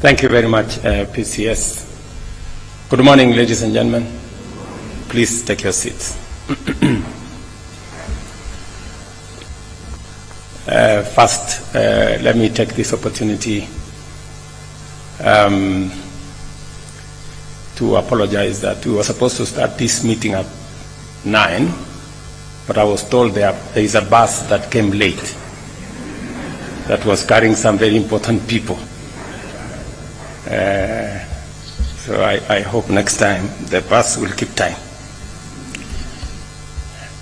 Thank you very much, PCS. Good morning, ladies and gentlemen. Please take your seats. First, let me take this opportunity to apologize that we were supposed to start this meeting at 9, but I was told there is a bus that came late that was carrying some very important people. So I hope next time the bus will keep time.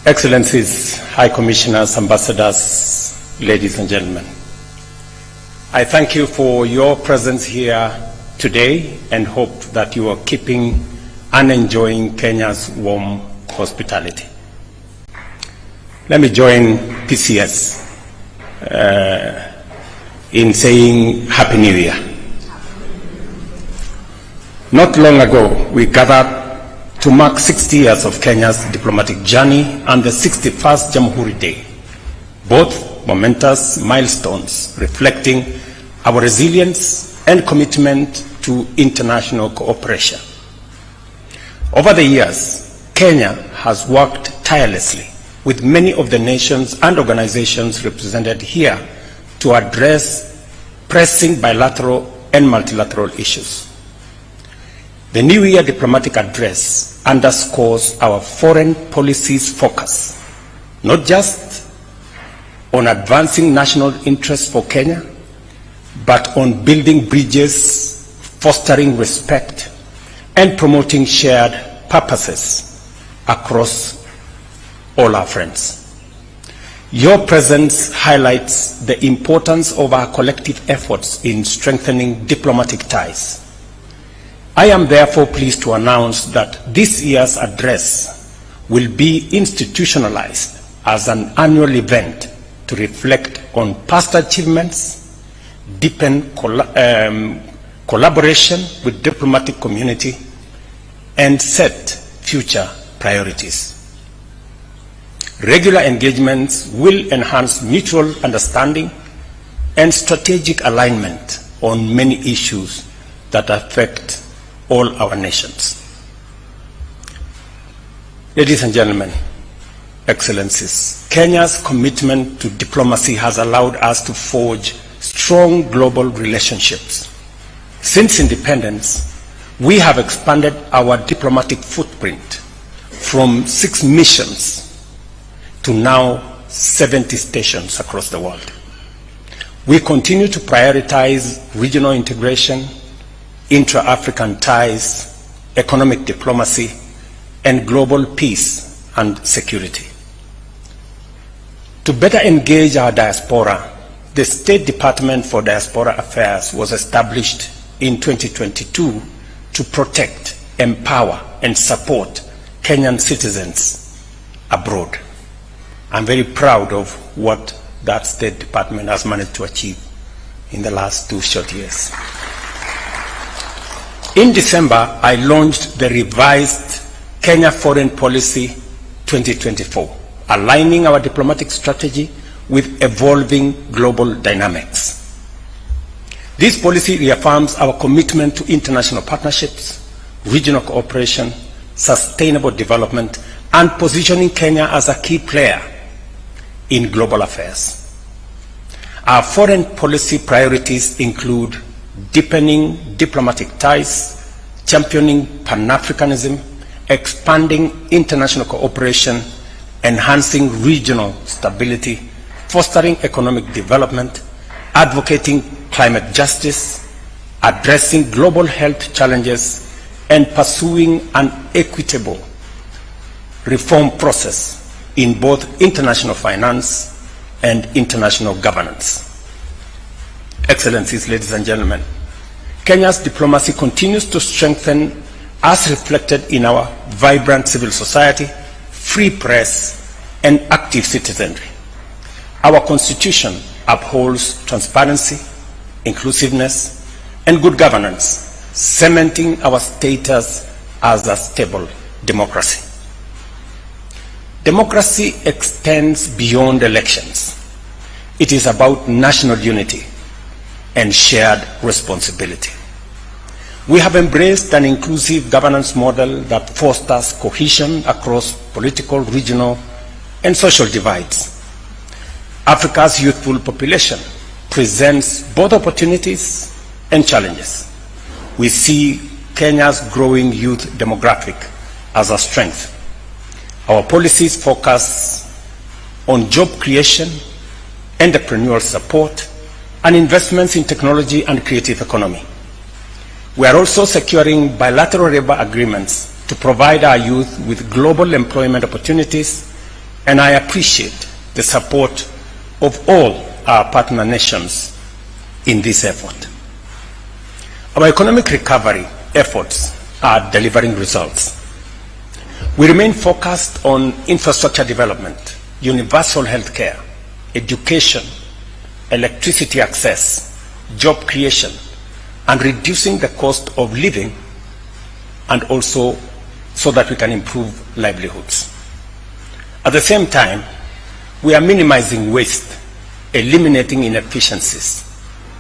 Excellencies, High Commissioners, Ambassadors, ladies and gentlemen, I thank you for your presence here today and hope that you are keeping and enjoying Kenya's warm hospitality. Let me join PCS in saying Happy New Year. Not long ago, we gathered to mark 60 years of Kenya's diplomatic journey and the 61st Jamhuri Day, both momentous milestones reflecting our resilience and commitment to international cooperation. Over the years, Kenya has worked tirelessly with many of the nations and organizations represented here to address pressing bilateral and multilateral issues. The New Year diplomatic address underscores our foreign policy's focus, not just on advancing national interests for Kenya, but on building bridges, fostering respect, and promoting shared purposes across all our friends. Your presence highlights the importance of our collective efforts in strengthening diplomatic ties. I am therefore pleased to announce that this year's address will be institutionalized as an annual event to reflect on past achievements, deepen collaboration with diplomatic community, and set future priorities. Regular engagements will enhance mutual understanding and strategic alignment on many issues that affect all our nations. Ladies and gentlemen, Excellencies, Kenya's commitment to diplomacy has allowed us to forge strong global relationships. Since independence, we have expanded our diplomatic footprint from 6 missions to now 70 stations across the world. We continue to prioritize regional integration, intra-African ties, economic diplomacy, and global peace and security. To better engage our diaspora, the State Department for Diaspora Affairs was established in 2022 to protect, empower, and support Kenyan citizens abroad. I'm very proud of what that State Department has managed to achieve in the last 2 short years. In December, I launched the revised Kenya Foreign Policy 2024, aligning our diplomatic strategy with evolving global dynamics. This policy reaffirms our commitment to international partnerships, regional cooperation, sustainable development, and positioning Kenya as a key player in global affairs. Our foreign policy priorities include deepening diplomatic ties, championing Pan-Africanism, expanding international cooperation, enhancing regional stability, fostering economic development, advocating climate justice, addressing global health challenges, and pursuing an equitable reform process in both international finance and international governance. Excellencies, ladies and gentlemen, Kenya's diplomacy continues to strengthen as reflected in our vibrant civil society, free press, and active citizenry. Our Constitution upholds transparency, inclusiveness, and good governance, cementing our status as a stable democracy. Democracy extends beyond elections. It is about national unity and shared responsibility. We have embraced an inclusive governance model that fosters cohesion across political, regional, and social divides. Africa's youthful population presents both opportunities and challenges. We see Kenya's growing youth demographic as a strength. Our policies focus on job creation, entrepreneurial support, and investments in technology and creative economy. We are also securing bilateral labor agreements to provide our youth with global employment opportunities, and I appreciate the support of all our partner nations in this effort. Our economic recovery efforts are delivering results. We remain focused on infrastructure development, universal health care, education, electricity access, job creation, and reducing the cost of living, and also so that we can improve livelihoods. At the same time, we are minimizing waste, eliminating inefficiencies,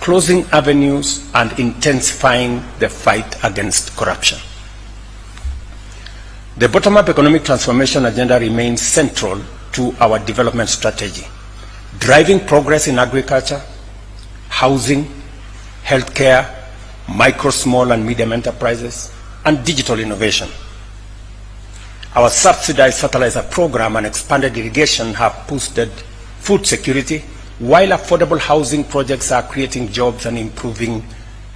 closing avenues, and intensifying the fight against corruption. The bottom-up economic transformation agenda remains central to our development strategy, driving progress in agriculture, housing, healthcare, micro, small, and medium enterprises, and digital innovation. Our subsidized fertilizer program and expanded irrigation have boosted food security, while affordable housing projects are creating jobs and improving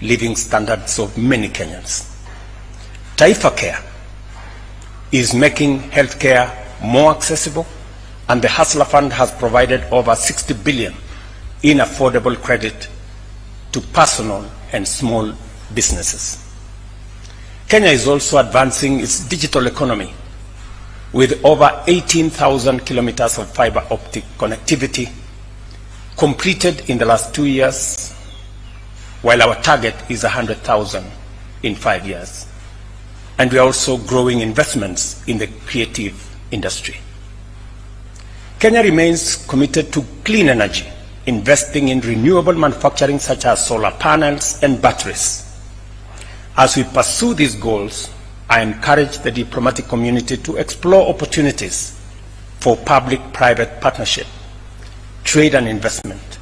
living standards of many Kenyans. Taifa Care is making healthcare more accessible, and the Hustler Fund has provided over 60 billion in affordable credit to personal and small businesses. Kenya is also advancing its digital economy with over 18,000 kilometers of fiber optic connectivity completed in the last 2 years, while our target is 100,000 in 5 years. And we are also growing investments in the creative industry. Kenya remains committed to clean energy, investing in renewable manufacturing such as solar panels and batteries. As we pursue these goals, I encourage the diplomatic community to explore opportunities for public-private partnership, trade and investment,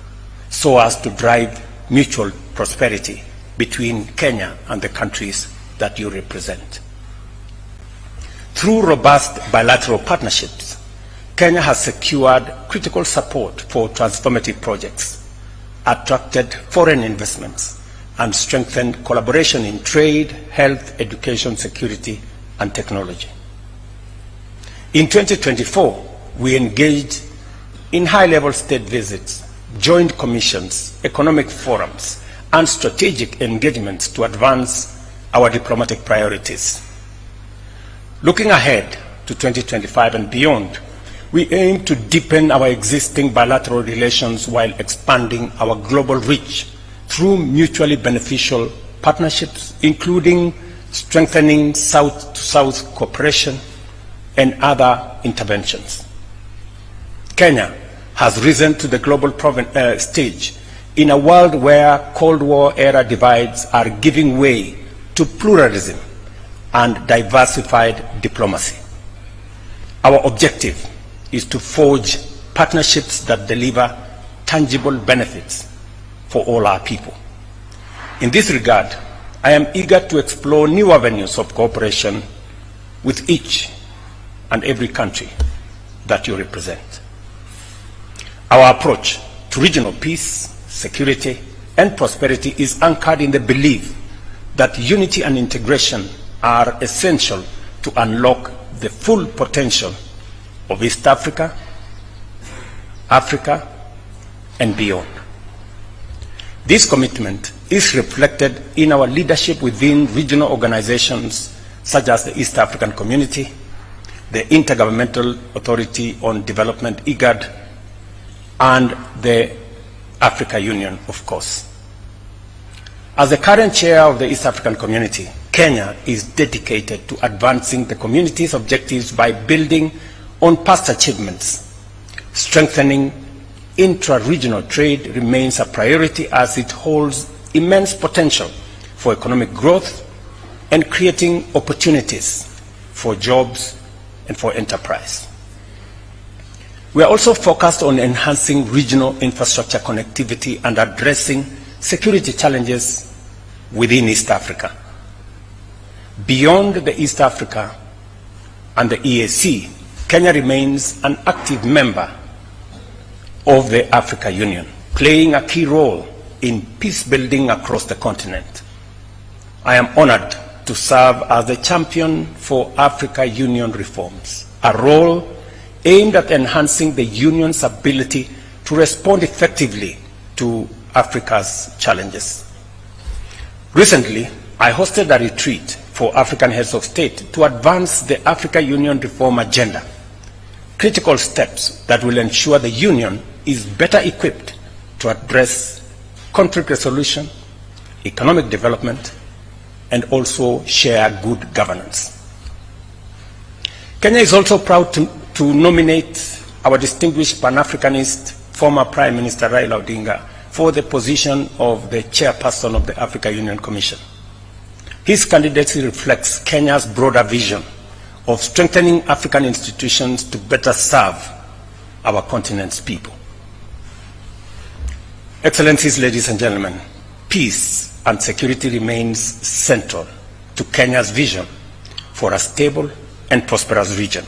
so as to drive mutual prosperity between Kenya and the countries that you represent. Through robust bilateral partnerships, Kenya has secured critical support for transformative projects, attracted foreign investments, and strengthened collaboration in trade, health, education, security, and technology. In 2024, we engaged in high-level state visits, joint commissions, economic forums, and strategic engagements to advance our diplomatic priorities. Looking ahead to 2025 and beyond, we aim to deepen our existing bilateral relations while expanding our global reach through mutually beneficial partnerships, including strengthening South-to-South cooperation and other interventions. Kenya has risen to the global stage in a world where Cold War-era divides are giving way to pluralism and diversified diplomacy. Our objective is to forge partnerships that deliver tangible benefits for all our people. In this regard, I am eager to explore new avenues of cooperation with each and every country that you represent. Our approach to regional peace, security, and prosperity is anchored in the belief that unity and integration are essential to unlock the full potential of East Africa, Africa, and beyond. This commitment is reflected in our leadership within regional organizations such as the East African Community, the Intergovernmental Authority on Development, IGAD, and the Africa Union, of course. As the current chair of the East African Community, Kenya is dedicated to advancing the community's objectives by building on past achievements. Strengthening intra-regional trade remains a priority as it holds immense potential for economic growth and creating opportunities for jobs and for enterprise. We are also focused on enhancing regional infrastructure connectivity and addressing security challenges within East Africa. Beyond the East Africa and the EAC, Kenya remains an active member of the Africa Union, playing a key role in peace building across the continent. I am honored to serve as the champion for Africa Union reforms, a role aimed at enhancing the Union's ability to respond effectively to Africa's challenges. Recently, I hosted a retreat for African heads of state to advance the Africa Union reform agenda, critical steps that will ensure the Union is better equipped to address conflict resolution, economic development, and also share good governance. Kenya is also proud to nominate our distinguished Pan-Africanist, former Prime Minister Raila Odinga, for the position of the chairperson of the Africa Union Commission. His candidacy reflects Kenya's broader vision of strengthening African institutions to better serve our continent's people. Excellencies, ladies and gentlemen, peace and security remains central to Kenya's vision for a stable and prosperous region.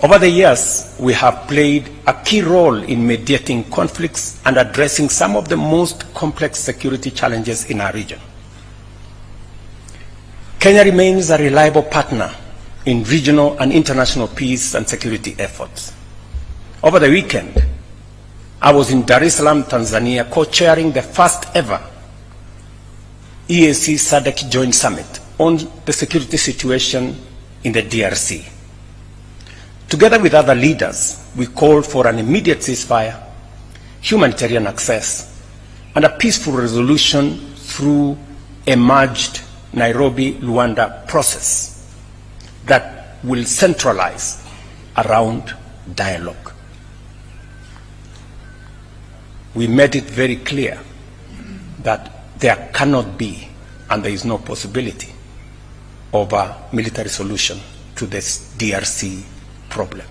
Over the years, we have played a key role in mediating conflicts and addressing some of the most complex security challenges in our region. Kenya remains a reliable partner in regional and international peace and security efforts. Over the weekend, I was in Dar es Salaam, Tanzania, co-chairing the first ever EAC SADC Joint Summit on the security situation in the DRC. Together with other leaders, we called for an immediate ceasefire, humanitarian access, and a peaceful resolution through a merged Nairobi-Luanda process that will centralize around dialogue. We made it very clear that there cannot be, and there is no possibility, of a military solution to this DRC problem.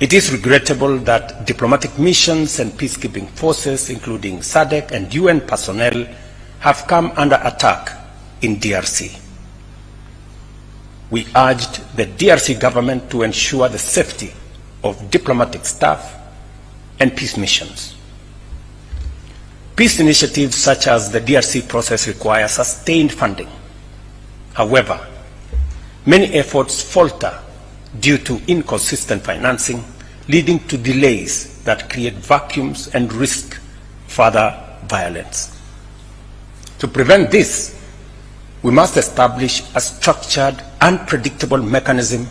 It is regrettable that diplomatic missions and peacekeeping forces, including SADC and UN personnel, have come under attack in DRC. We urged the DRC government to ensure the safety of diplomatic staff and peace missions. Peace initiatives such as the DRC process require sustained funding. However, many efforts falter due to inconsistent financing, leading to delays that create vacuums and risk further violence. To prevent this, we must establish a structured and predictable mechanism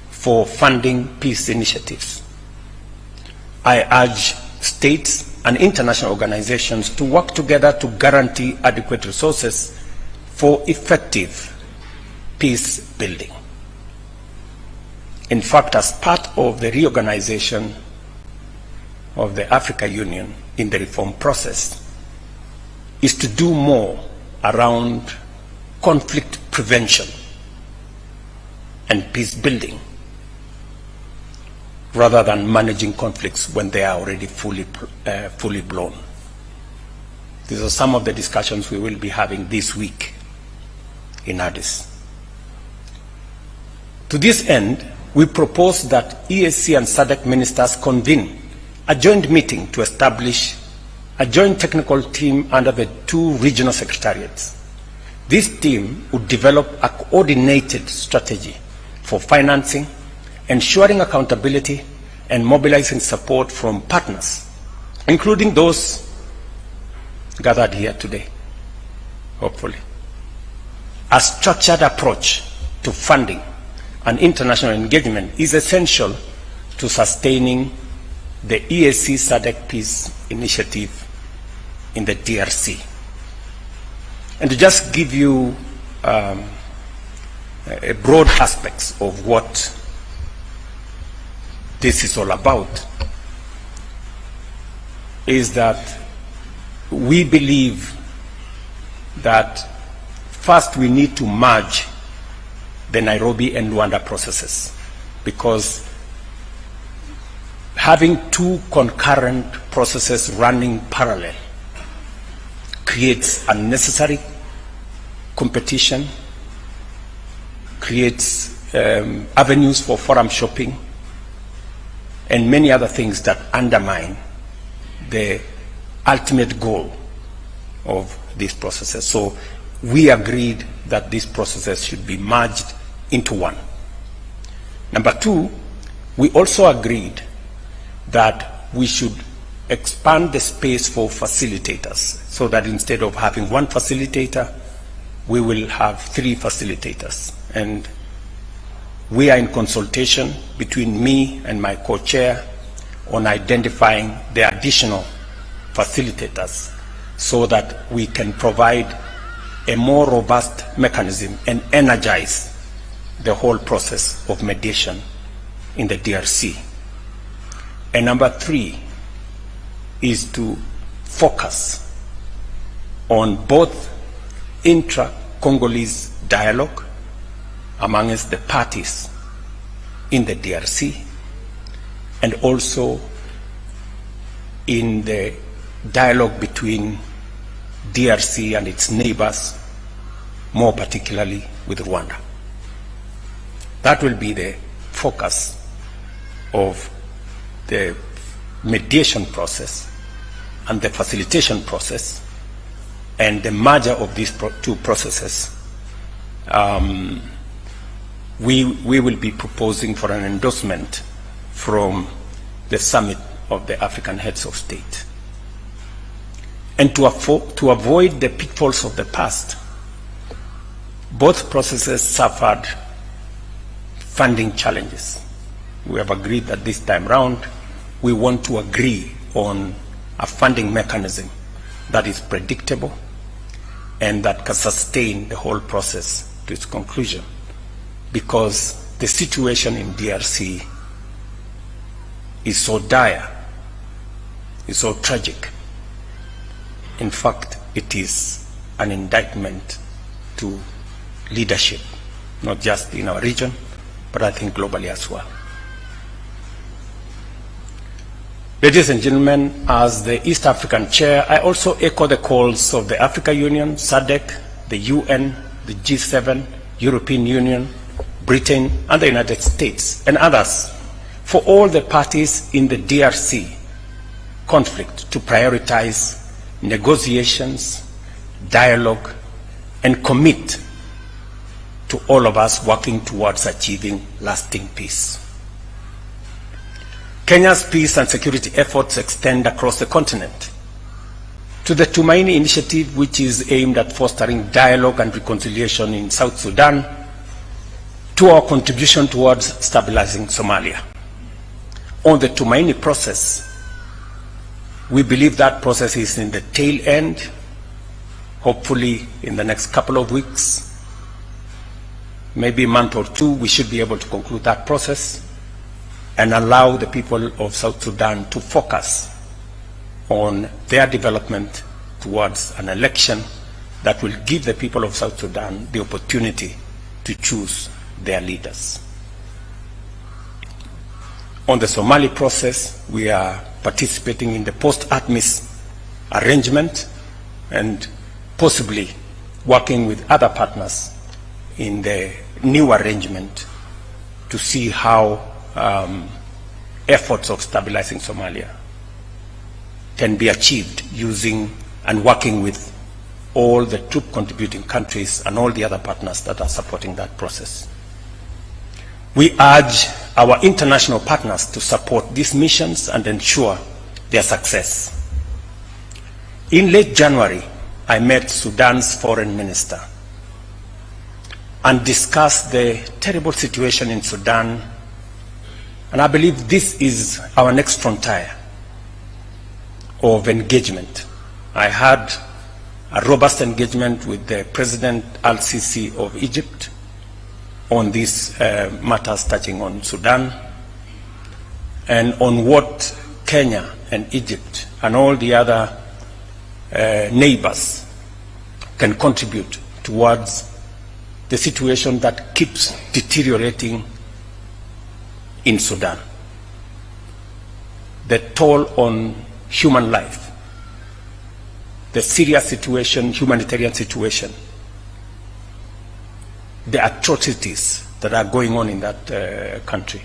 for funding peace initiatives. I urge states and international organizations to work together to guarantee adequate resources for effective peace building. In fact, as part of the reorganization of the Africa Union in the reform process, is to do more around conflict prevention and peace building, rather than managing conflicts when they are already fully blown. These are some of the discussions we will be having this week in Addis. To this end, we propose that EAC and SADC ministers convene a joint meeting to establish a joint technical team under the two regional secretariats. This team would develop a coordinated strategy for financing, ensuring accountability, and mobilizing support from partners, including those gathered here today, hopefully. A structured approach to funding and international engagement is essential to sustaining the EAC SADC Peace Initiative in the DRC. And to just give you a broad aspects of what this is all about, is that we believe that first we need to merge the Nairobi and Luanda processes, because having two concurrent processes running parallel creates unnecessary competition, creates avenues for forum shopping, and many other things that undermine the ultimate goal of these processes. So we agreed that these processes should be merged into one. Number two, we also agreed that we should expand the space for facilitators, so that instead of having one facilitator, we will have 3 facilitators. And we are in consultation between me and my co-chair on identifying the additional facilitators so that we can provide a more robust mechanism and energize the whole process of mediation in the DRC. And number 3 is to focus on both intra-Congolese dialogue amongst the parties in the DRC, and also in the dialogue between DRC and its neighbors, more particularly with Rwanda. That will be the focus of the mediation process and the facilitation process, and the merger of these two processes. We will be proposing for an endorsement from the summit of the African heads of state. And to avoid the pitfalls of the past, both processes suffered funding challenges. We have agreed that this time round, we want to agree on a funding mechanism that is predictable and that can sustain the whole process to its conclusion, because the situation in DRC is so dire, is so tragic. In fact, it is an indictment to leadership, not just in our region, but I think globally as well. Ladies and gentlemen, as the East African Chair, I also echo the calls of the Africa Union, SADC, the UN, the G7, European Union, Britain, and the United States, and others, for all the parties in the DRC conflict to prioritize negotiations, dialogue, and commit to all of us working towards achieving lasting peace. Kenya's peace and security efforts extend across the continent, to the Tumaini initiative, which is aimed at fostering dialogue and reconciliation in South Sudan, to our contribution towards stabilizing Somalia. On the Tumaini process, we believe that process is in the tail end. Hopefully in the next couple of weeks, maybe a month or 2, we should be able to conclude that process and allow the people of South Sudan to focus on their development towards an election that will give the people of South Sudan the opportunity to choose their leaders. On the Somali process, we are participating in the post-ATMIS arrangement and possibly working with other partners in the new arrangement to see how efforts of stabilizing Somalia can be achieved using and working with all the troop contributing countries and all the other partners that are supporting that process. We urge our international partners to support these missions and ensure their success. In late January, I met Sudan's foreign minister and discussed the terrible situation in Sudan, and I believe this is our next frontier of engagement. I had a robust engagement with the President al-Sisi of Egypt on these matters touching on Sudan, and on what Kenya and Egypt and all the other neighbors can contribute towards the situation that keeps deteriorating in Sudan. The toll on human life, the serious situation, humanitarian situation, the atrocities that are going on in that country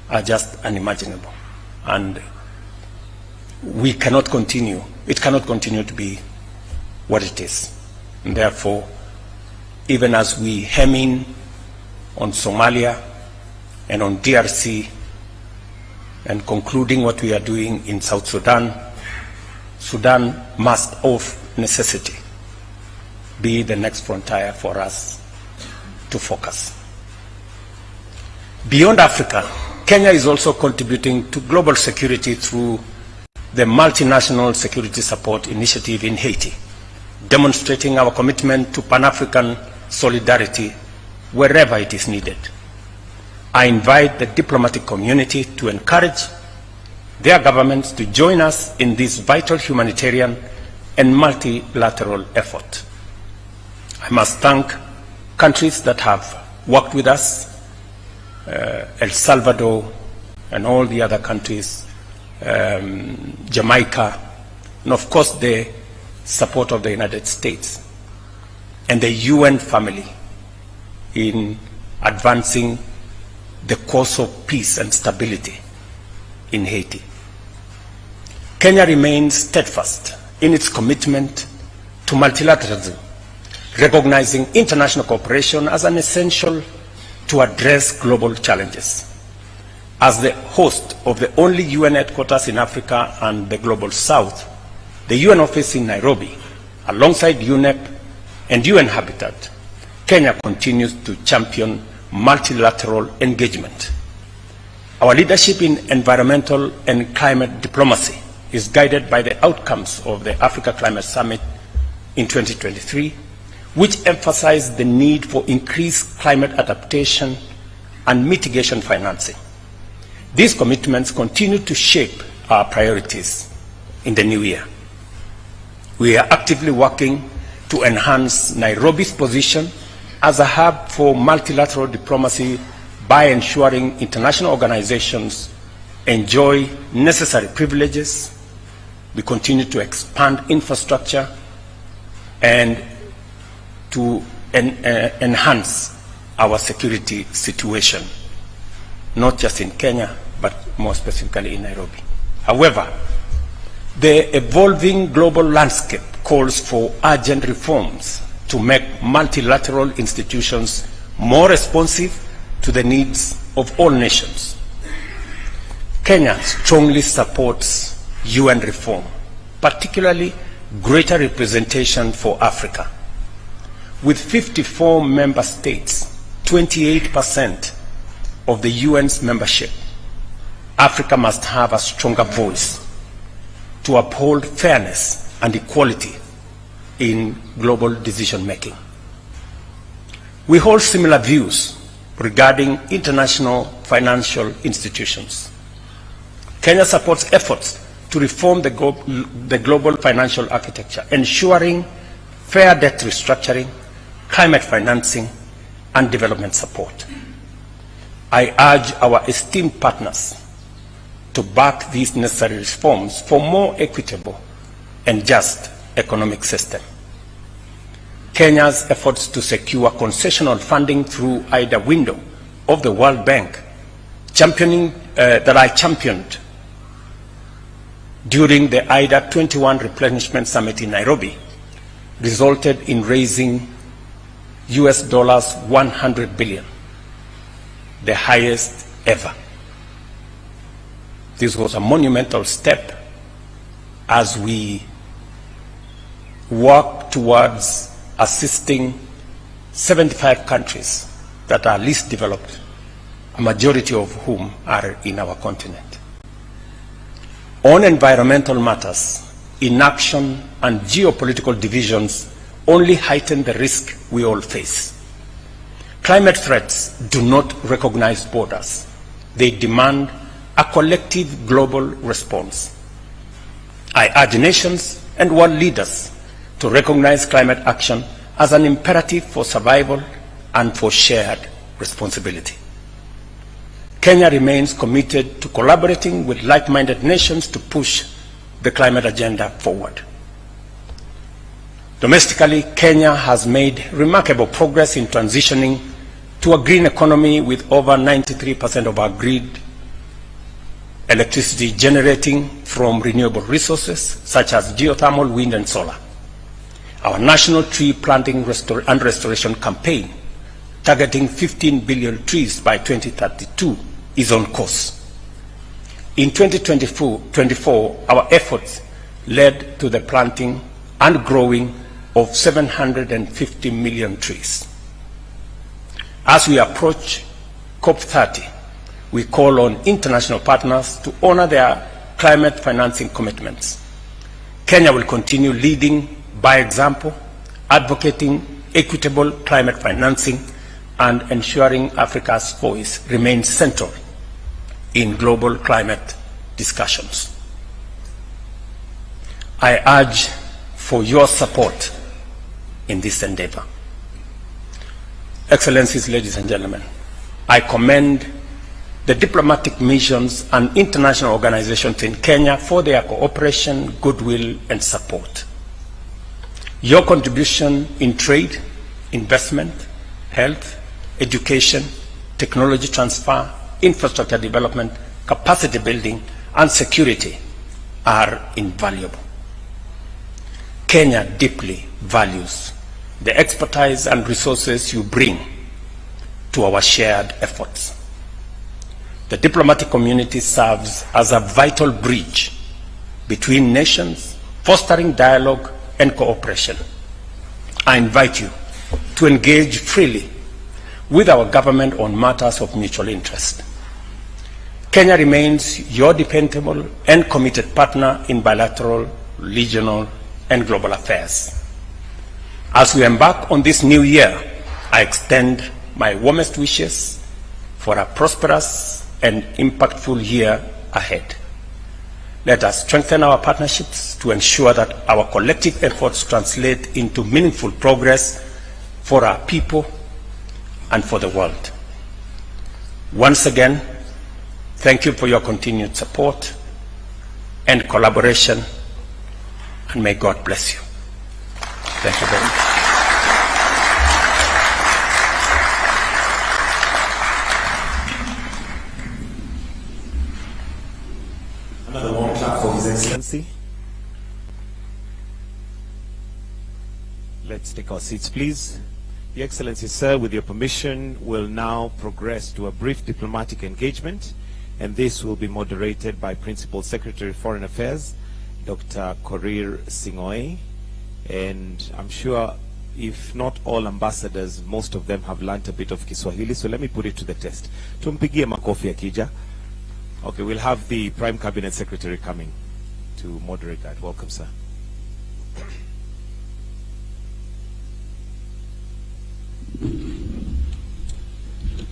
are just unimaginable. And we cannot continue, it cannot continue to be what it is. And therefore, even as we hem in on Somalia and on DRC and concluding what we are doing in South Sudan, Sudan must of necessity be the next frontier for us to focus. Beyond Africa, Kenya is also contributing to global security through the Multinational Security Support Initiative in Haiti, demonstrating our commitment to Pan-African solidarity wherever it is needed. I invite the diplomatic community to encourage their governments to join us in this vital humanitarian and multilateral effort. I must thank countries that have worked with us, El Salvador and all the other countries, Jamaica, and of course the support of the United States and the UN family in advancing the cause of peace and stability in Haiti. Kenya remains steadfast in its commitment to multilateralism, recognizing international cooperation as an essential to address global challenges. As the host of the only UN headquarters in Africa and the Global South, the UN office in Nairobi, alongside UNEP and UN Habitat, Kenya continues to champion multilateral engagement. Our leadership in environmental and climate diplomacy is guided by the outcomes of the Africa Climate Summit in 2023, which emphasized the need for increased climate adaptation and mitigation financing. These commitments continue to shape our priorities in the new year. We are actively working to enhance Nairobi's position as a hub for multilateral diplomacy by ensuring international organizations enjoy necessary privileges. We continue to expand infrastructure and to enhance our security situation, not just in Kenya, but more specifically in Nairobi. However, the evolving global landscape calls for urgent reforms to make multilateral institutions more responsive to the needs of all nations. Kenya strongly supports UN reform, particularly greater representation for Africa. With 54 member states, 28% of the UN's membership, Africa must have a stronger voice to uphold fairness and equality in global decision-making. We hold similar views regarding international financial institutions. Kenya supports efforts to reform the global financial architecture, ensuring fair debt restructuring, climate financing, and development support. I urge our esteemed partners to back these necessary reforms for more equitable and just economic system. Kenya's efforts to secure concessional funding through AIDA window of the World Bank, that I championed during the AIDA 21 Replenishment Summit in Nairobi, resulted in raising US dollars 100 billion, the highest ever. This was a monumental step as we work towards assisting 75 countries that are least developed, a majority of whom are in our continent. On environmental matters, inaction and geopolitical divisions only heighten the risk we all face. Climate threats do not recognize borders. They demand a collective global response. I urge nations and world leaders to recognize climate action as an imperative for survival and for shared responsibility. Kenya remains committed to collaborating with like-minded nations to push the climate agenda forward. Domestically, Kenya has made remarkable progress in transitioning to a green economy, with over 93% of our grid electricity generating from renewable resources such as geothermal, wind, and solar. Our national tree planting and restoration campaign, targeting 15 billion trees by 2032, is on course. In 2024, our efforts led to the planting and growing of 750 million trees. As we approach COP30, we call on international partners to honor their climate financing commitments. Kenya will continue leading by example, advocating equitable climate financing, and ensuring Africa's voice remains central in global climate discussions. I urge for your support in this endeavor. Excellencies, ladies and gentlemen, I commend the diplomatic missions and international organizations in Kenya for their cooperation, goodwill, and support. Your contribution in trade, investment, health, education, technology transfer, infrastructure development, capacity building, and security are invaluable. Kenya deeply values the expertise and resources you bring to our shared efforts. The diplomatic community serves as a vital bridge between nations, fostering dialogue and cooperation. I invite you to engage freely with our government on matters of mutual interest. Kenya remains your dependable and committed partner in bilateral, regional, and global affairs. As we embark on this new year, I extend my warmest wishes for a prosperous and impactful year ahead. Let us strengthen our partnerships to ensure that our collective efforts translate into meaningful progress for our people and for the world. Once again, thank you for your continued support and collaboration, and may God bless you. Thank you very much. Another warm clap for His Excellency. Let's take our seats, please. Your Excellency, sir, with your permission, will now progress to a brief diplomatic engagement, and this will be moderated by Principal Secretary of Foreign Affairs, Dr. Korir Sing'oei. And I'm sure if not all ambassadors, most of them have learnt a bit of Kiswahili, so let me put it to the test. Tumpigie makofi akija. Okay, we'll have the Prime Cabinet Secretary coming to moderate that. Welcome, sir.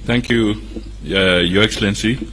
Thank you, Your Excellency.